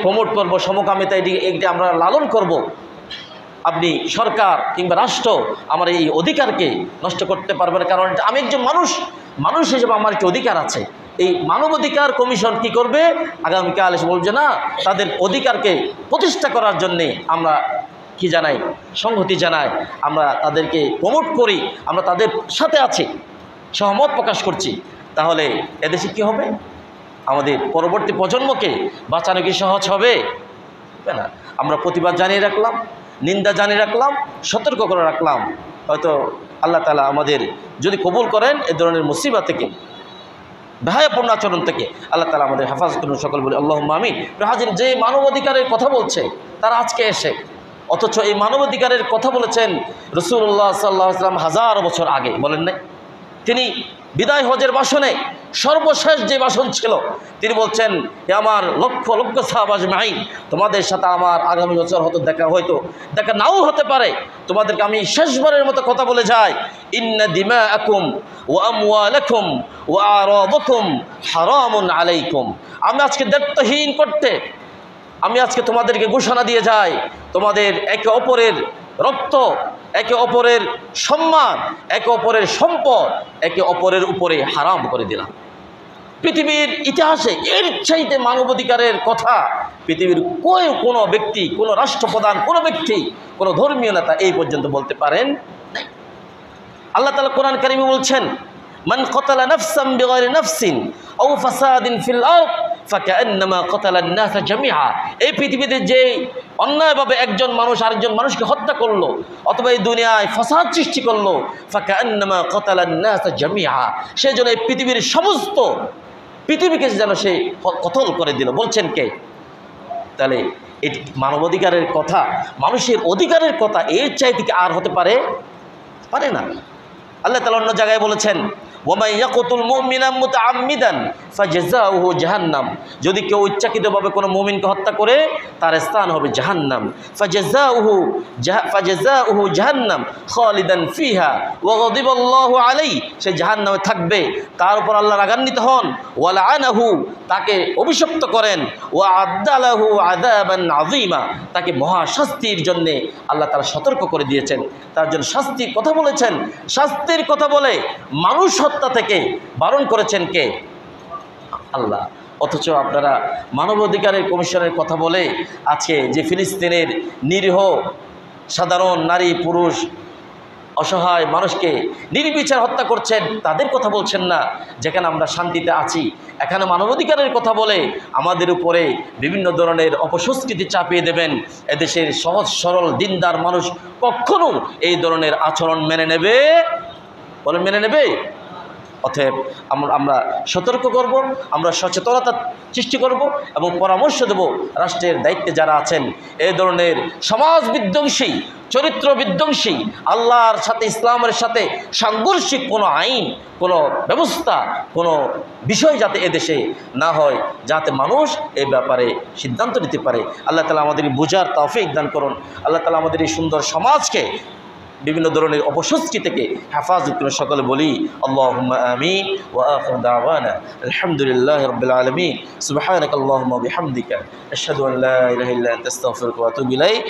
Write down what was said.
Promote করব, সমকামিতা এটি আমরা লালন করব। আপনি সরকার কিংবা রাষ্ট্র আমার এই অধিকারকে নষ্ট করতে পারবে না, কারণ আমি একজন মানুষ হিসেবে আমার একটি অধিকার আছে। এই মানবাধিকার কমিশন কি করবে? আগামীকাল এসে বলছে না, তাদের অধিকারকে প্রতিষ্ঠা করার জন্যে আমরা কি জানাই, সংহতি জানাই, আমরা তাদেরকে প্রমোট করি, আমরা তাদের সাথে আছি, সহমত প্রকাশ করছি। তাহলে এদেশে কি হবে? আমাদের পরবর্তী প্রজন্মকে বাঁচানো কি সহজ হবে? না। আমরা প্রতিবাদ জানিয়ে রাখলাম, নিন্দা জানিয়ে রাখলাম, সতর্ক করে রাখলাম। হয়তো আল্লাহ তাআলা আমাদের যদি কবুল করেন এ ধরনের মুসিবত থেকে, বেহায়াপূর্ণ আচরণ থেকে আল্লাহ তাআলা আমাদের হেফাজত করুন। সকল বলি আল্লাহুম্মা আমিন। হাজির, যে মানবাধিকারের কথা বলছে তারা আজকে এসে, অথচ এই মানবাধিকারের কথা বলেছেন রাসূলুল্লাহ সাল্লাল্লাহু আলাইহি ওয়াসাল্লাম হাজার বছর আগে, বলেন নাই? তিনি বিদায় হজের ভাষণে সর্বশেষ যে ভাষণ ছিল, তিনি বলছেন, আমার লক্ষ লক্ষ সাহাবা আজমাইন, তোমাদের সাথে আমার আগামী বছর দেখা নাও হতে পারে, তোমাদেরকে আমি শেষবারের মতো কথা বলে যাই, ইন্না দিমাআকুম ওয়া আমওয়ালাকুম ওয়া আরাদাকুম হারামুন আলাইকুম। আমি আজকে দায়িত্বহীন করতে আমি আজকে তোমাদেরকে ঘোষণা দিয়ে যাই, তোমাদের একে অপরের রক্ত, একে অপরের সম্মান, একে অপরের সম্পদ একে অপরের উপরে হারাম করে দিলাম। পৃথিবীর ইতিহাসে এর চাইতে মানবাধিকারের কথা পৃথিবীর কোনো ব্যক্তি, কোনো রাষ্ট্রপ্রধান, কোনো ব্যক্তি, কোনো ধর্মীয় নেতা এই পর্যন্ত বলতে পারেন নাই। আল্লাহ তাআলা কোরআন কারীমে বলছেন, মান কাতালা নাফসান বিগাইরি নাফসিন আও ফাসাদিন ফিল আরদ ফাকান্নামা কাতালান নাস জামিআ। এই পৃথিবীতে যে অন্যায়ভাবে একজন মানুষ আরেকজন মানুষকে হত্যা করলো অথবা এই দুনিয়ায় ফাসাদ সৃষ্টি করলো, ফাকান্নামা কাতালান নাস জামিআ, সেজন্য এই পৃথিবীর সমস্ত পৃথিবীকে যেন সে কতল করে দিল। বলছেন কে? তাহলে এটি মানবাধিকারের কথা, মানুষের অধিকারের কথা এর চাইতে কি আর হতে পারে? পারে না। আল্লাহ তাআলা অন্য জায়গায় বলেছেন, ওয়ামান ইয়াকতুল মুমিনা মুতাআম্মিদান ফাজাযাউহু জাহান্নাম, যদি কেউ ইচ্ছাকৃতভাবে কোনো মুমিনকে হত্যা করে তার স্থান হবে জাহান্নাম। ফাজাযাউহু জাহান্নাম খালিদান ফিহা ওয়া গাদিবাল্লাহু আলাইহি, সে জাহান্নামে থাকবে, তার উপর আল্লাহ রাগান্বিত হন, ওয়া লাআনাহু, তাকে অভিশপ্ত করেন, ওয়া আদ্দালাহু আযাবান আযীমা, তাকে মহা শাস্তির জন্য আল্লাহ তাআলা সতর্ক করে দিয়েছেন, তার জন্য শাস্তির কথা বলেছেন। শাস্তির কথা বলে মানুষ হত্যা থেকে বারণ করেছেন কে? আল্লাহ। অথচ আপনারা মানবাধিকারের কমিশনের কথা বলে আছে যে ফিলিস্তিনের নিরীহ সাধারণ নারী পুরুষ অসহায় মানুষকে নির্বিচার হত্যা করছেন, তাদের কথা বলছেন না। যেখানে আমরা শান্তিতে আছি, এখানে মানবাধিকারের কথা বলে আমাদের উপরে বিভিন্ন ধরনের অপসংস্কৃতি চাপিয়ে দেবেন। এদেশের সহজ সরল দিনদার মানুষ কখনো এই ধরনের আচরণ মেনে নেবে? বলেন, মেনে নেবে? অতএব আমরা সতর্ক করব, আমরা সচেতনতা সৃষ্টি করব এবং পরামর্শ দেব রাষ্ট্রের দায়িত্বে যারা আছেন, এই ধরনের সমাজ বিধ্বংসী, চরিত্র বিধ্বংসী, আল্লাহর সাথে ইসলামের সাথে সাংঘর্ষিক কোনো আইন, কোনো ব্যবস্থা, কোনো বিষয় যাতে এদেশে না হয়, যাতে মানুষ এই ব্যাপারে সিদ্ধান্ত নিতে পারে। আল্লাহ তাআলা আমাদের বুঝার তৌফিক দান করুন। আল্লাহ তাআলা আমাদের এই সুন্দর সমাজকে বিভিন্ন ধরনের অপসংস্কৃতি থেকে হেফাজত করে সকলে বলি আল্লাহুম্মা আমিন। ওয়া আখিরু দাওয়ানা আলহামদুলিল্লাহি রাব্বিল আলামিন। সুবহানাকাল্লাহুম্মা ওয়া বিহামদিকা আশহাদু আন লা ইলাহা ইল্লা আনতা আস্তাগফিরুকা ওয়া আতুবু ইলাইক।